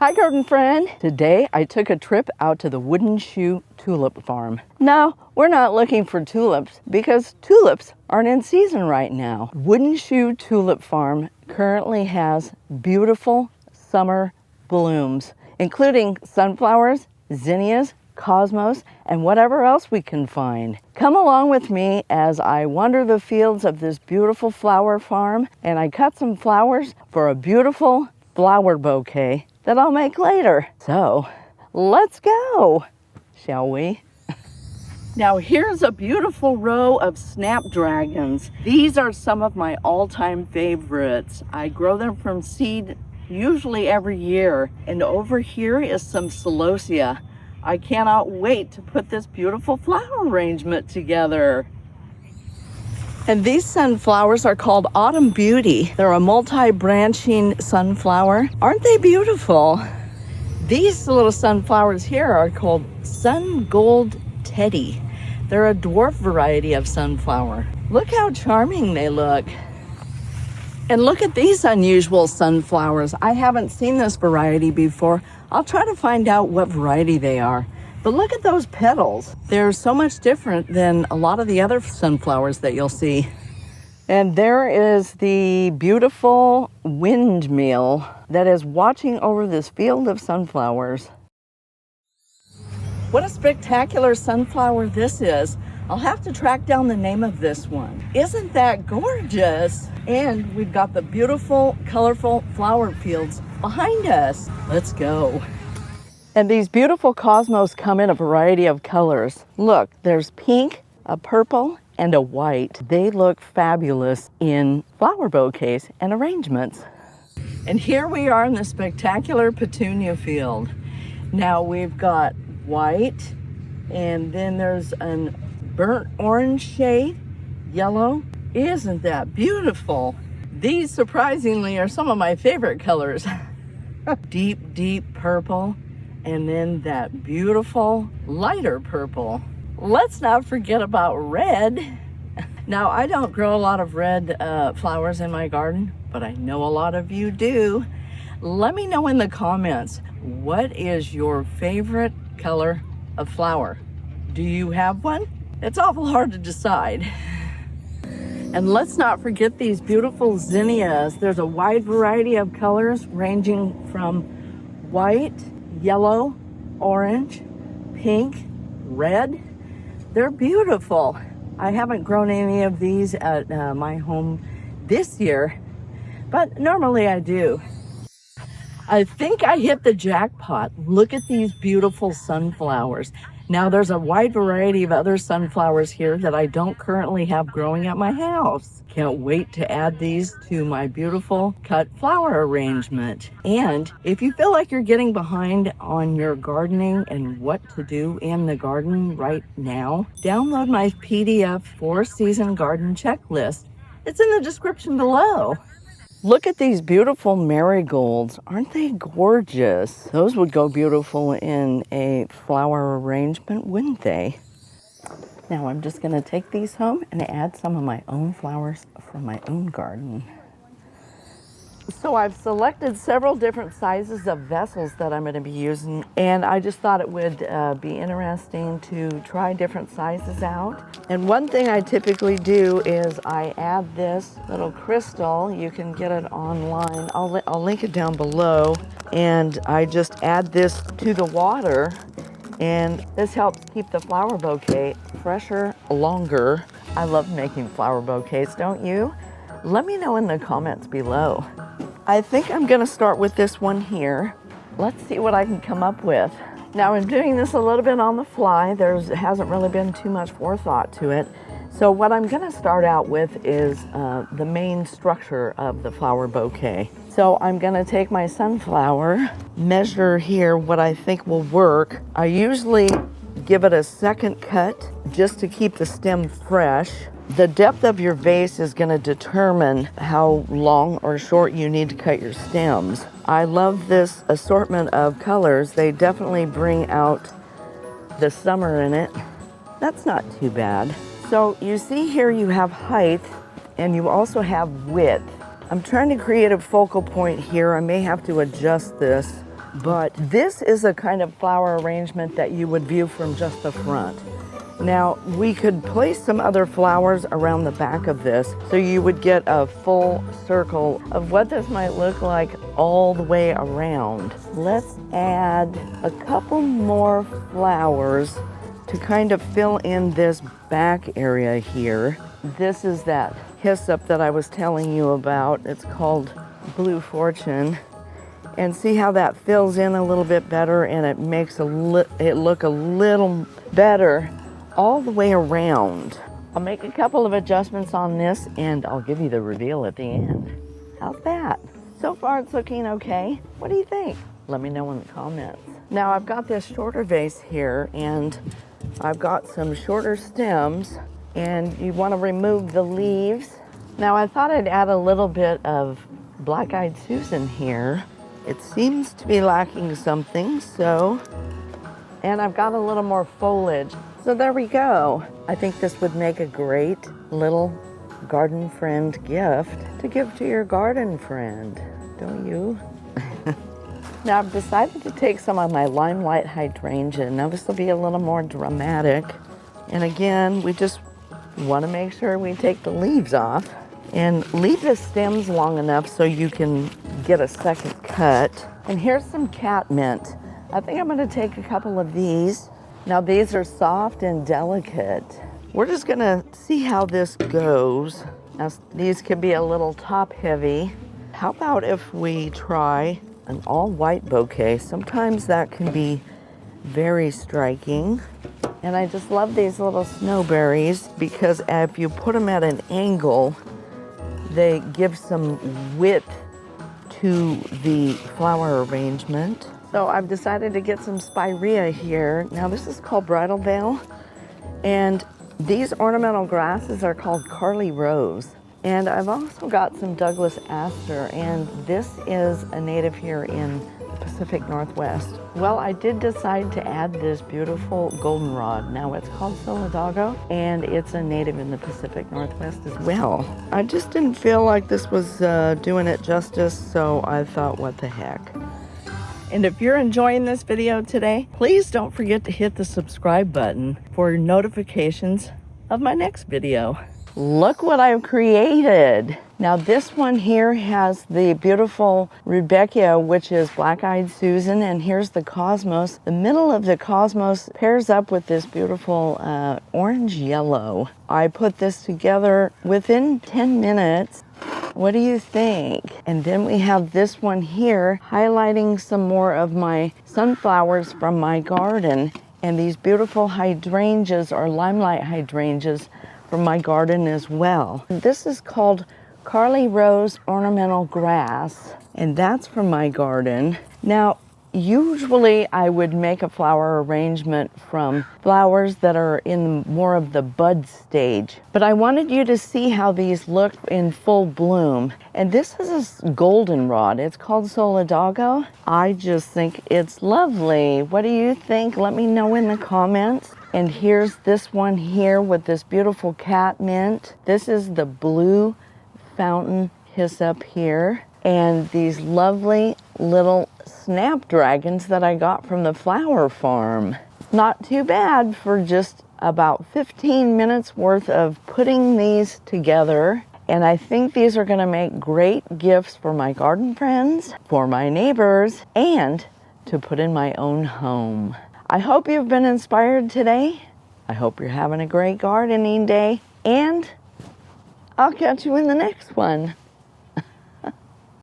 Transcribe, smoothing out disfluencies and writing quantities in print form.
Hi garden friend! Today I took a trip out to the Wooden Shoe Tulip Farm. No, we're not looking for tulips because tulips aren't in season right now. Wooden Shoe Tulip Farm currently has beautiful summer blooms, including sunflowers, zinnias, cosmos, and whatever else we can find. Come along with me as I wander the fields of this beautiful flower farm and I cut some flowers for a beautiful flower bouquet that I'll make later. So let's go, shall we? Now here's a beautiful row of snapdragons. These are some of my all-time favorites. I grow them from seed usually every year. And over here is some celosia. I cannot wait to put this beautiful flower arrangement together. And these sunflowers are called Autumn Beauty. They're a multi-branching sunflower. Aren't they beautiful? These little sunflowers here are called Sun Gold Teddy. They're a dwarf variety of sunflower. Look how charming they look. And look at these unusual sunflowers. I haven't seen this variety before. I'll try to find out what variety they are. But look at those petals. They're so much different than a lot of the other sunflowers that you'll see. And there is the beautiful windmill that is watching over this field of sunflowers. What a spectacular sunflower this is. I'll have to track down the name of this one. Isn't that gorgeous? And we've got the beautiful, colorful flower fields behind us. Let's go. And these beautiful cosmos come in a variety of colors. Look, there's pink, a purple, and a white. They look fabulous in flower bouquets and arrangements. And here we are in the spectacular petunia field. Now we've got white, and then there's a burnt orange shade, yellow. Isn't that beautiful? These surprisingly are some of my favorite colors. Deep, deep purple. And then that beautiful lighter purple. Let's not forget about red. Now, I don't grow a lot of red flowers in my garden, but I know a lot of you do. Let me know in the comments, what is your favorite color of flower? Do you have one? It's awful hard to decide. And let's not forget these beautiful zinnias. There's a wide variety of colors ranging from white, yellow, orange, pink, red. They're beautiful. I haven't grown any of these at my home this year, but normally I do. I think I hit the jackpot. Look at these beautiful sunflowers. Now there's a wide variety of other sunflowers here that I don't currently have growing at my house. Can't wait to add these to my beautiful cut flower arrangement. And if you feel like you're getting behind on your gardening and what to do in the garden right now, download my PDF 4-season garden checklist. It's in the description below. Look at these beautiful marigolds. Aren't they gorgeous? Those would go beautiful in a flower arrangement, wouldn't they? Now I'm just going to take these home and add some of my own flowers from my own garden. So I've selected several different sizes of vessels that I'm going to be using, and I just thought it would be interesting to try different sizes out. And one thing I typically do is I add this little crystal. You can get it online. I'll link it down below. And I just add this to the water, and this helps keep the flower bouquet fresher longer. I love making flower bouquets, don't you? Let me know in the comments below. I think I'm going to start with this one here. Let's see what I can come up with. Now I'm doing this a little bit on the fly. There hasn't really been too much forethought to it. So what I'm going to start out with is the main structure of the flower bouquet. So I'm going to take my sunflower, measure here what I think will work. I usually give it a second cut just to keep the stem fresh. The depth of your vase is going to determine how long or short you need to cut your stems. I love this assortment of colors. They definitely bring out the summer in it. That's not too bad. So you see here you have height and you also have width. I'm trying to create a focal point here. I may have to adjust this But this is a kind of flower arrangement that you would view from just the front. Now, we could place some other flowers around the back of this so you would get a full circle of what this might look like all the way around. Let's add a couple more flowers to kind of fill in this back area here. This is that hyssop that I was telling you about. It's called Blue Fortune. And see how that fills in a little bit better, and it makes it look a little better all the way around. I'll make a couple of adjustments on this and I'll give you the reveal at the end. How's that? So far it's looking okay. What do you think? Let me know in the comments. Now I've got this shorter vase here and I've got some shorter stems, and you want to remove the leaves. Now I thought I'd add a little bit of Black-Eyed Susan here. It seems to be lacking something, and I've got a little more foliage. So there we go. I think this would make a great little garden friend gift to give to your garden friend, don't you? Now I've decided to take some of my limelight hydrangea. Now this will be a little more dramatic. And again, we just want to make sure we take the leaves off and leave the stems long enough so you can get a second cut. And here's some catmint. I think I'm going to take a couple of these. Now these are soft and delicate. We're just going to see how this goes. Now, these could be a little top heavy. How about if we try an all white bouquet? Sometimes that can be very striking. And I just love these little snowberries because if you put them at an angle, they give some width to the flower arrangement. So I've decided to get some spirea here. Now this is called Bridal Veil, and these ornamental grasses are called Carly Rose. And I've also got some Douglas Aster, and this is a native here in the Pacific Northwest. Well, I did decide to add this beautiful goldenrod. Now it's called Solidago, and it's a native in the Pacific Northwest as well. I just didn't feel like this was doing it justice, so I thought, what the heck. And if you're enjoying this video today, please don't forget to hit the subscribe button for notifications of my next video. Look what I've created. Now this one here has the beautiful Rudbeckia, which is Black-Eyed Susan, and here's the Cosmos. The middle of the Cosmos pairs up with this beautiful orange yellow. I put this together within 10 minutes. What do you think? And then we have this one here highlighting some more of my sunflowers from my garden, and these beautiful hydrangeas or limelight hydrangeas from my garden as well. This is called Carly Rose Ornamental Grass, and that's from my garden. Now, usually I would make a flower arrangement from flowers that are in more of the bud stage, but I wanted you to see how these look in full bloom. And this is a goldenrod. It's called Solidago. I just think it's lovely. What do you think? Let me know in the comments. And here's this one here with this beautiful catmint. This is the blue fountain hyssop here. And these lovely little snapdragons that I got from the flower farm. Not too bad for just about 15 minutes worth of putting these together. And I think these are going to make great gifts for my garden friends, for my neighbors, and to put in my own home. I hope you've been inspired today. I hope you're having a great gardening day, and I'll catch you in the next one.